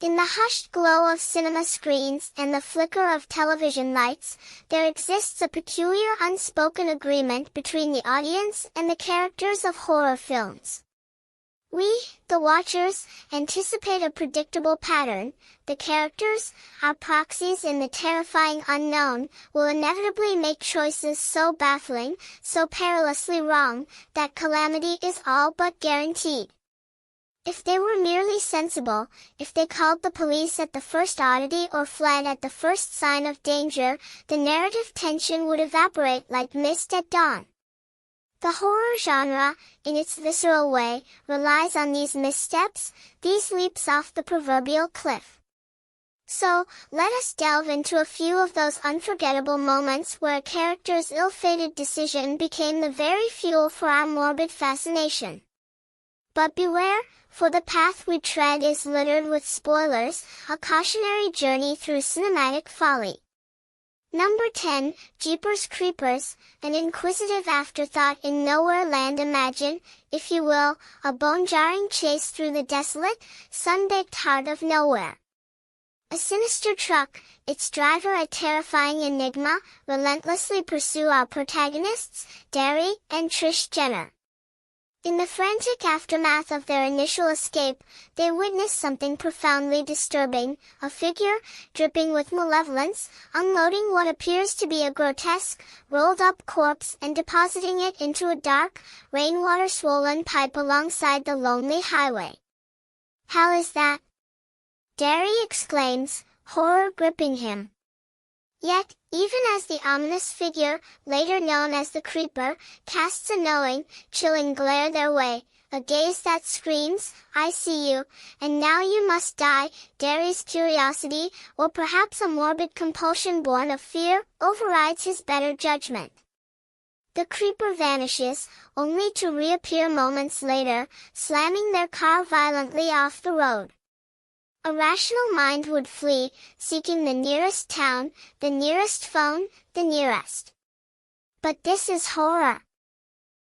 In the hushed glow of cinema screens and the flicker of television lights, there exists a peculiar unspoken agreement between the audience and the characters of horror films. We, the watchers, anticipate a predictable pattern. The characters, our proxies in the terrifying unknown, will inevitably make choices so baffling, so perilously wrong, that calamity is all but guaranteed. If they were merely sensible, if they called the police at the first oddity or fled at the first sign of danger, the narrative tension would evaporate like mist at dawn. The horror genre, in its visceral way, relies on these missteps, these leaps off the proverbial cliff. So, let us delve into a few of those unforgettable moments where a character's ill-fated decision became the very fuel for our morbid fascination. But beware, for the path we tread is littered with spoilers, a cautionary journey through cinematic folly. Number 10, Jeepers Creepers, an inquisitive afterthought in Nowhere Land. Imagine, if you will, a bone-jarring chase through the desolate, sun-baked heart of nowhere. A sinister truck, its driver a terrifying enigma, relentlessly pursue our protagonists, Derry and Trish Jenner. In the frantic aftermath of their initial escape, they witness something profoundly disturbing, a figure, dripping with malevolence, unloading what appears to be a grotesque, rolled-up corpse and depositing it into a dark, rainwater-swollen pipe alongside the lonely highway. "How is that?" Derry exclaims, horror gripping him. Yet, even as the ominous figure, later known as the Creeper, casts a knowing, chilling glare their way, a gaze that screams, "I see you, and now you must die," Derry's curiosity, or perhaps a morbid compulsion born of fear, overrides his better judgment. The Creeper vanishes, only to reappear moments later, slamming their car violently off the road. A rational mind would flee, seeking the nearest town, the nearest phone, the nearest. But this is horror.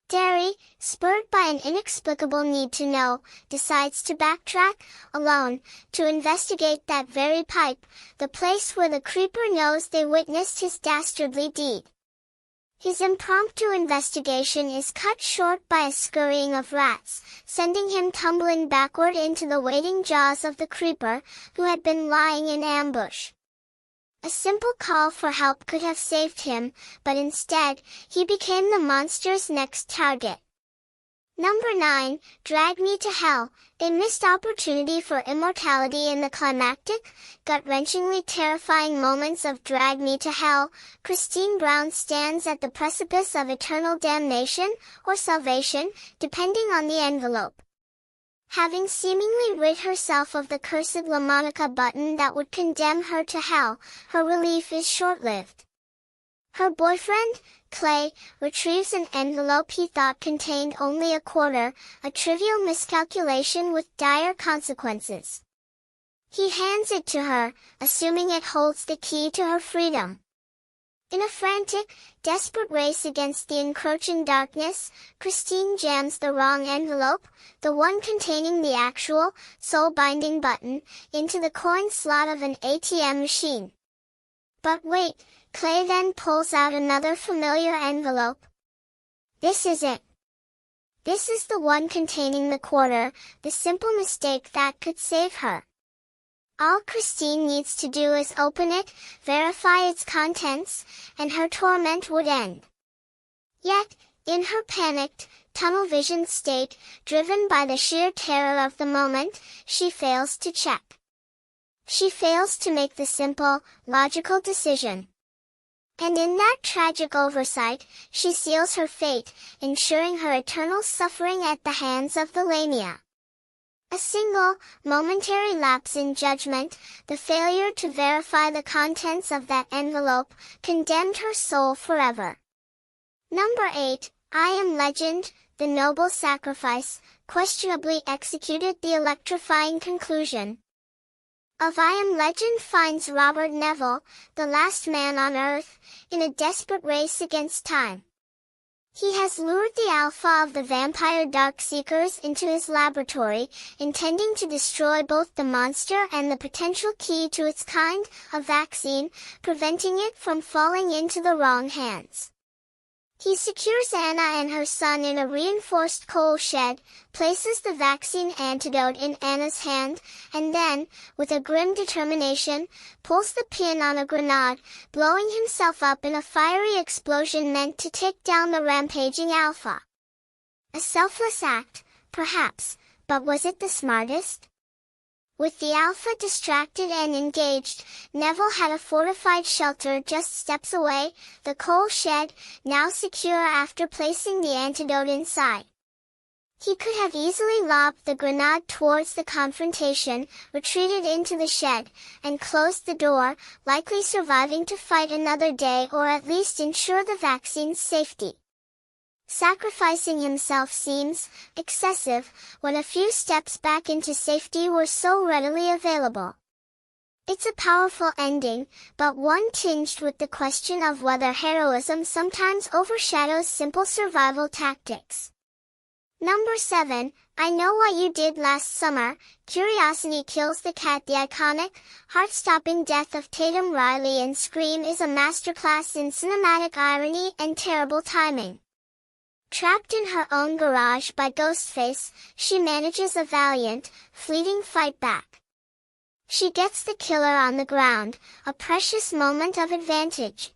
Derry, spurred by an inexplicable need to know, decides to backtrack, alone, to investigate that very pipe, the place where the Creeper knows they witnessed his dastardly deed. His impromptu investigation is cut short by a scurrying of rats, sending him tumbling backward into the waiting jaws of the Creeper, who had been lying in ambush. A simple call for help could have saved him, but instead, he became the monster's next target. Number 9, Drag Me to Hell, a missed opportunity for immortality. In the climactic, gut-wrenchingly terrifying moments of Drag Me to Hell, Christine Brown stands at the precipice of eternal damnation, or salvation, depending on the envelope. Having seemingly rid herself of the cursed La Monica button that would condemn her to hell, her relief is short-lived. Her boyfriend, Clay, retrieves an envelope he thought contained only a quarter, a trivial miscalculation with dire consequences. He hands it to her, assuming it holds the key to her freedom. In a frantic, desperate race against the encroaching darkness, Christine jams the wrong envelope, the one containing the actual, soul-binding button, into the coin slot of an ATM machine. But wait, Clay then pulls out another familiar envelope. This is it. This is the one containing the quarter, the simple mistake that could save her. All Christine needs to do is open it, verify its contents, and her torment would end. Yet, in her panicked, tunnel-visioned state, driven by the sheer terror of the moment, she fails to check. She fails to make the simple, logical decision. And in that tragic oversight, she seals her fate, ensuring her eternal suffering at the hands of the Lamia. A single, momentary lapse in judgment, the failure to verify the contents of that envelope, condemned her soul forever. Number 8, I Am Legend, the noble sacrifice, questionably executed. The electrifying conclusion of I Am Legend finds Robert Neville, the last man on Earth, in a desperate race against time. He has lured the alpha of the vampire dark seekers into his laboratory, intending to destroy both the monster and the potential key to its kind, a vaccine, preventing it from falling into the wrong hands. He secures Anna and her son in a reinforced coal shed, places the vaccine antidote in Anna's hand, and then, with a grim determination, pulls the pin on a grenade, blowing himself up in a fiery explosion meant to take down the rampaging alpha. A selfless act, perhaps, but was it the smartest? With the alpha distracted and engaged, Neville had a fortified shelter just steps away, the coal shed, now secure after placing the antidote inside. He could have easily lobbed the grenade towards the confrontation, retreated into the shed, and closed the door, likely surviving to fight another day or at least ensure the vaccine's safety. Sacrificing himself seems excessive, when a few steps back into safety were so readily available. It's a powerful ending, but one tinged with the question of whether heroism sometimes overshadows simple survival tactics. Number 7, I Know What You Did Last Summer, Curiosity Kills the Cat. The iconic, heart-stopping death of Tatum Riley in Scream is a masterclass in cinematic irony and terrible timing. Trapped in her own garage by Ghostface, she manages a valiant, fleeting fight back. She gets the killer on the ground, a precious moment of advantage.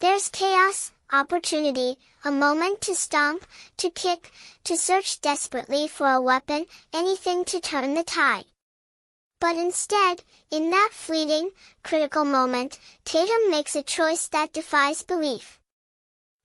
There's chaos, opportunity, a moment to stomp, to kick, to search desperately for a weapon, anything to turn the tide. But instead, in that fleeting, critical moment, Tatum makes a choice that defies belief.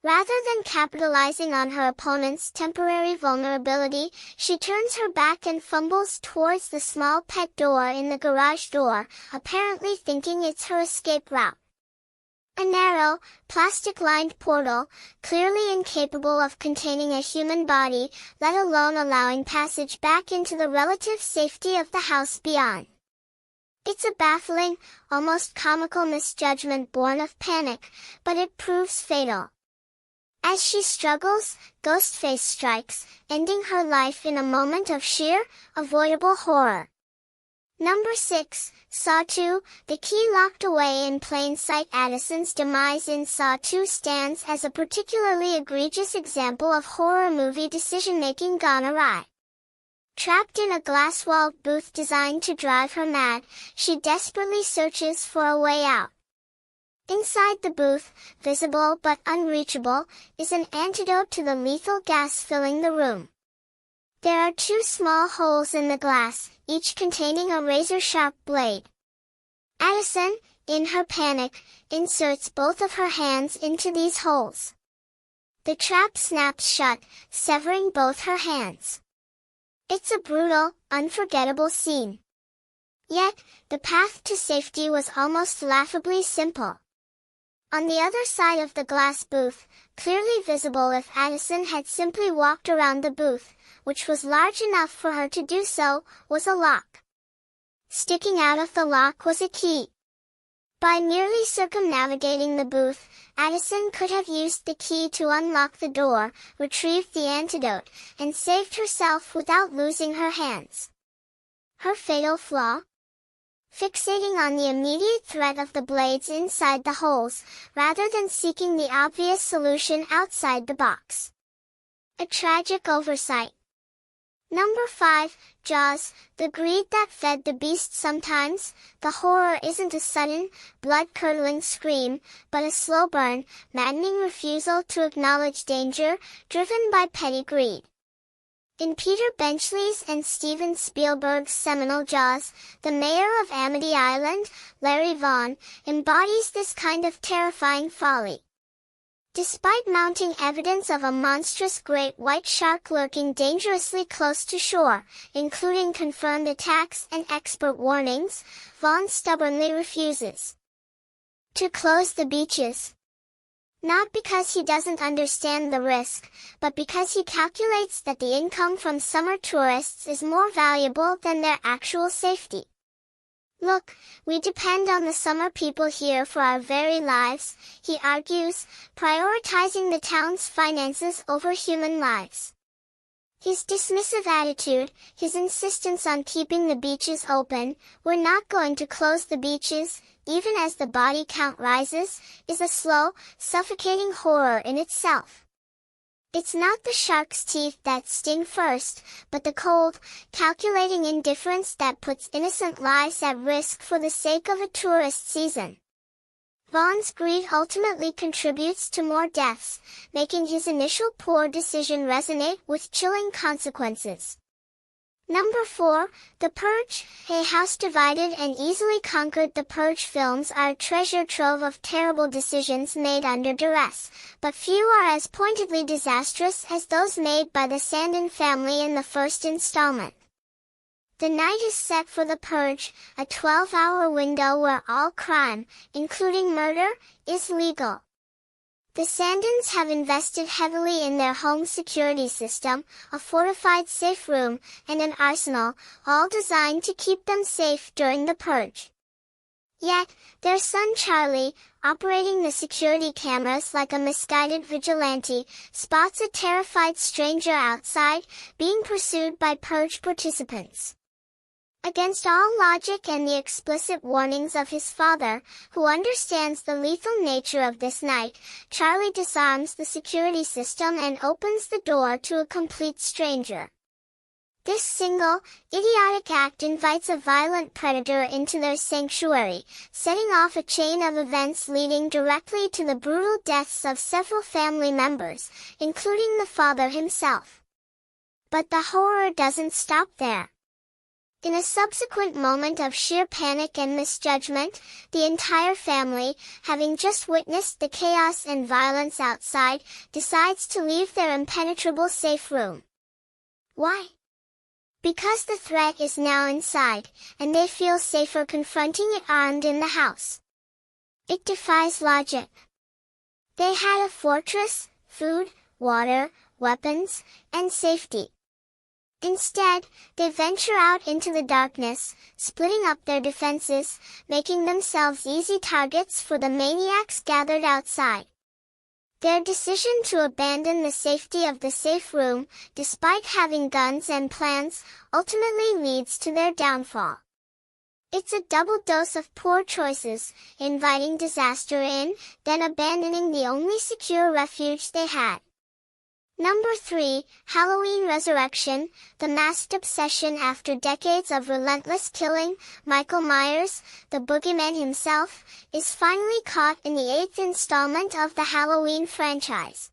Rather than capitalizing on her opponent's temporary vulnerability, she turns her back and fumbles towards the small pet door in the garage door, apparently thinking it's her escape route. A narrow, plastic-lined portal, clearly incapable of containing a human body, let alone allowing passage back into the relative safety of the house beyond. It's a baffling, almost comical misjudgment born of panic, but it proves fatal. As she struggles, Ghostface strikes, ending her life in a moment of sheer, avoidable horror. Number 6, Saw 2, the key locked away in plain sight. Addison's demise in Saw 2 stands as a particularly egregious example of horror movie decision-making gone awry. Trapped in a glass-walled booth designed to drive her mad, she desperately searches for a way out. Inside the booth, visible but unreachable, is an antidote to the lethal gas filling the room. There are 2 small holes in the glass, each containing a razor-sharp blade. Addison, in her panic, inserts both of her hands into these holes. The trap snaps shut, severing both her hands. It's a brutal, unforgettable scene. Yet, the path to safety was almost laughably simple. On the other side of the glass booth, clearly visible if Addison had simply walked around the booth, which was large enough for her to do so, was a lock. Sticking out of the lock was a key. By merely circumnavigating the booth, Addison could have used the key to unlock the door, retrieved the antidote, and saved herself without losing her hands. Her fatal flaw? Fixating on the immediate threat of the blades inside the holes, rather than seeking the obvious solution outside the box. A tragic oversight. Number 5, Jaws, the greed that fed the beast. Sometimes, the horror isn't a sudden, blood-curdling scream, but a slow burn, maddening refusal to acknowledge danger, driven by petty greed. In Peter Benchley's and Steven Spielberg's seminal Jaws, the mayor of Amity Island, Larry Vaughn, embodies this kind of terrifying folly. Despite mounting evidence of a monstrous great white shark lurking dangerously close to shore, including confirmed attacks and expert warnings, Vaughn stubbornly refuses to close the beaches. Not because he doesn't understand the risk, but because he calculates that the income from summer tourists is more valuable than their actual safety. Look, we depend on the summer people here for our very lives, he argues, prioritizing the town's finances over human lives. His dismissive attitude, his insistence on keeping the beaches open, we're not going to close the beaches, even as the body count rises, is a slow, suffocating horror in itself. It's not the shark's teeth that sting first, but the cold, calculating indifference that puts innocent lives at risk for the sake of a tourist season. Vaughn's greed ultimately contributes to more deaths, making his initial poor decision resonate with chilling consequences. Number 4, The Purge. A house divided and easily conquered. The Purge films are a treasure trove of terrible decisions made under duress, but few are as pointedly disastrous as those made by the Sandin family in the first installment. The night is set for the Purge, a 12-hour window where all crime, including murder, is legal. The Sandins have invested heavily in their home security system, a fortified safe room, and an arsenal, all designed to keep them safe during the Purge. Yet, their son Charlie, operating the security cameras like a misguided vigilante, spots a terrified stranger outside, being pursued by Purge participants. Against all logic and the explicit warnings of his father, who understands the lethal nature of this night, Charlie disarms the security system and opens the door to a complete stranger. This single, idiotic act invites a violent predator into their sanctuary, setting off a chain of events leading directly to the brutal deaths of several family members, including the father himself. But the horror doesn't stop there. In a subsequent moment of sheer panic and misjudgment, the entire family, having just witnessed the chaos and violence outside, decides to leave their impenetrable safe room. Why? Because the threat is now inside, and they feel safer confronting it armed in the house. It defies logic. They had a fortress, food, water, weapons, and safety. Instead, they venture out into the darkness, splitting up their defenses, making themselves easy targets for the maniacs gathered outside. Their decision to abandon the safety of the safe room, despite having guns and plans, ultimately leads to their downfall. It's a double dose of poor choices, inviting disaster in, then abandoning the only secure refuge they had. Number 3, Halloween Resurrection. The masked obsession. After decades of relentless killing, Michael Myers, the boogeyman himself, is finally caught in the 8th installment of the Halloween franchise.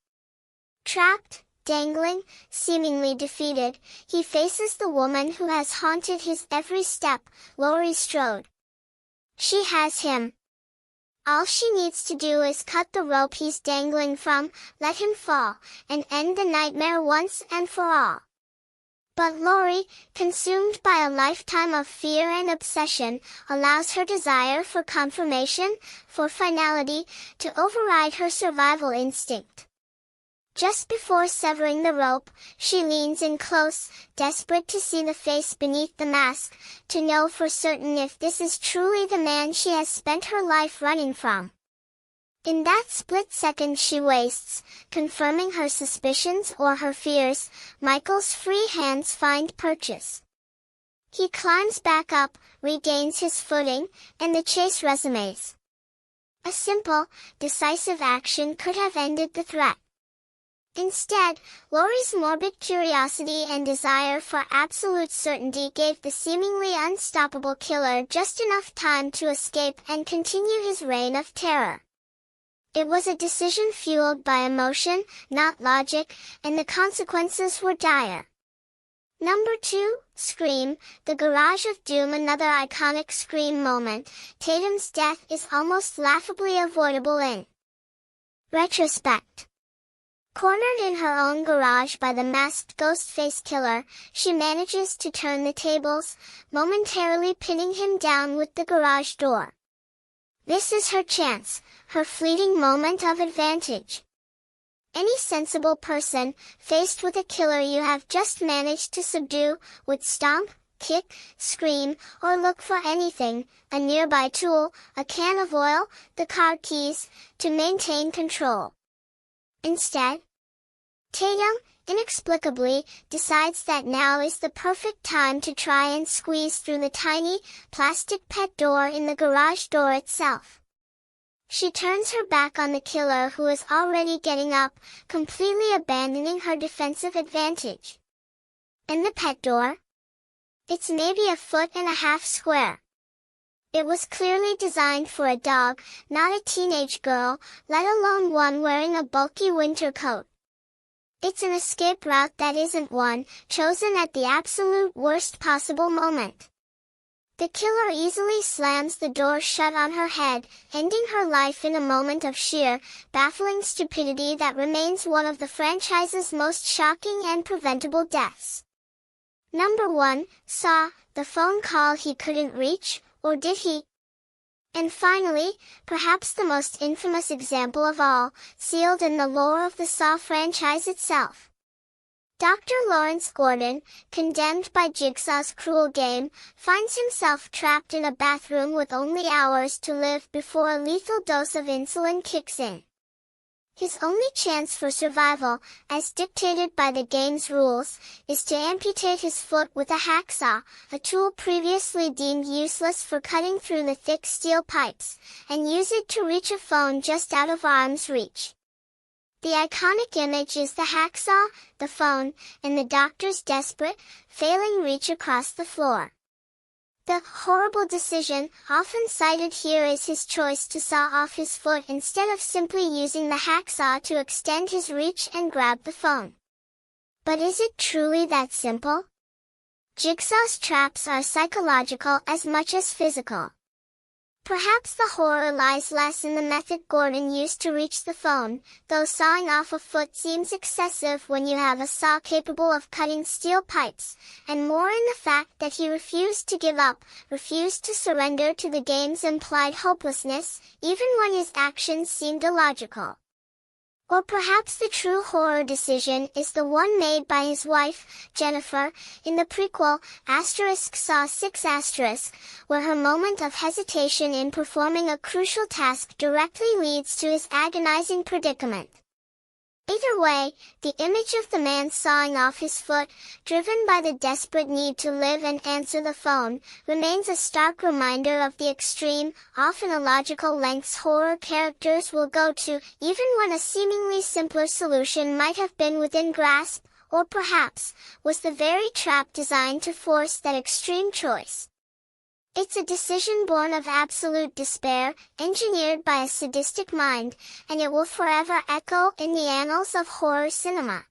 Trapped, dangling, seemingly defeated, he faces the woman who has haunted his every step, Laurie Strode. She has him. All she needs to do is cut the rope he's dangling from, let him fall, and end the nightmare once and for all. But Laurie, consumed by a lifetime of fear and obsession, allows her desire for confirmation, for finality, to override her survival instinct. Just before severing the rope, she leans in close, desperate to see the face beneath the mask, to know for certain if this is truly the man she has spent her life running from. In that split second she wastes, confirming her suspicions or her fears, Michael's free hands find purchase. He climbs back up, regains his footing, and the chase resumes. A simple, decisive action could have ended the threat. Instead, Laurie's morbid curiosity and desire for absolute certainty gave the seemingly unstoppable killer just enough time to escape and continue his reign of terror. It was a decision fueled by emotion, not logic, and the consequences were dire. Number 2, Scream, The Garage of Doom. Another iconic Scream moment, Tatum's death is almost laughably avoidable in retrospect. Cornered in her own garage by the masked ghost-face killer, she manages to turn the tables, momentarily pinning him down with the garage door. This is her chance, her fleeting moment of advantage. Any sensible person, faced with a killer you have just managed to subdue, would stomp, kick, scream, or look for anything, a nearby tool, a can of oil, the car keys, to maintain control. Instead, Taeyong, inexplicably, decides that now is the perfect time to try and squeeze through the tiny, plastic pet door in the garage door itself. She turns her back on the killer who is already getting up, completely abandoning her defensive advantage. And the pet door? It's maybe 1.5 feet square. It was clearly designed for a dog, not a teenage girl, let alone one wearing a bulky winter coat. It's an escape route that isn't one, chosen at the absolute worst possible moment. The killer easily slams the door shut on her head, ending her life in a moment of sheer, baffling stupidity that remains one of the franchise's most shocking and preventable deaths. Number 1, Saw, the phone call he couldn't reach, or did he? And finally, perhaps the most infamous example of all, sealed in the lore of the Saw franchise itself. Dr. Lawrence Gordon, condemned by Jigsaw's cruel game, finds himself trapped in a bathroom with only hours to live before a lethal dose of insulin kicks in. His only chance for survival, as dictated by the game's rules, is to amputate his foot with a hacksaw, a tool previously deemed useless for cutting through the thick steel pipes, and use it to reach a phone just out of arm's reach. The iconic image is the hacksaw, the phone, and the doctor's desperate, failing reach across the floor. The horrible decision, often cited here, is his choice to saw off his foot instead of simply using the hacksaw to extend his reach and grab the phone. But is it truly that simple? Jigsaw's traps are psychological as much as physical. Perhaps the horror lies less in the method Gordon used to reach the phone, though sawing off a foot seems excessive when you have a saw capable of cutting steel pipes, and more in the fact that he refused to give up, refused to surrender to the game's implied hopelessness, even when his actions seemed illogical. Or perhaps the true horror decision is the one made by his wife, Jennifer, in the prequel, Saw 6 *, where her moment of hesitation in performing a crucial task directly leads to his agonizing predicament. Either way, the image of the man sawing off his foot, driven by the desperate need to live and answer the phone, remains a stark reminder of the extreme, often illogical lengths horror characters will go to, even when a seemingly simpler solution might have been within grasp, or perhaps, was the very trap designed to force that extreme choice. It's a decision born of absolute despair, engineered by a sadistic mind, and it will forever echo in the annals of horror cinema.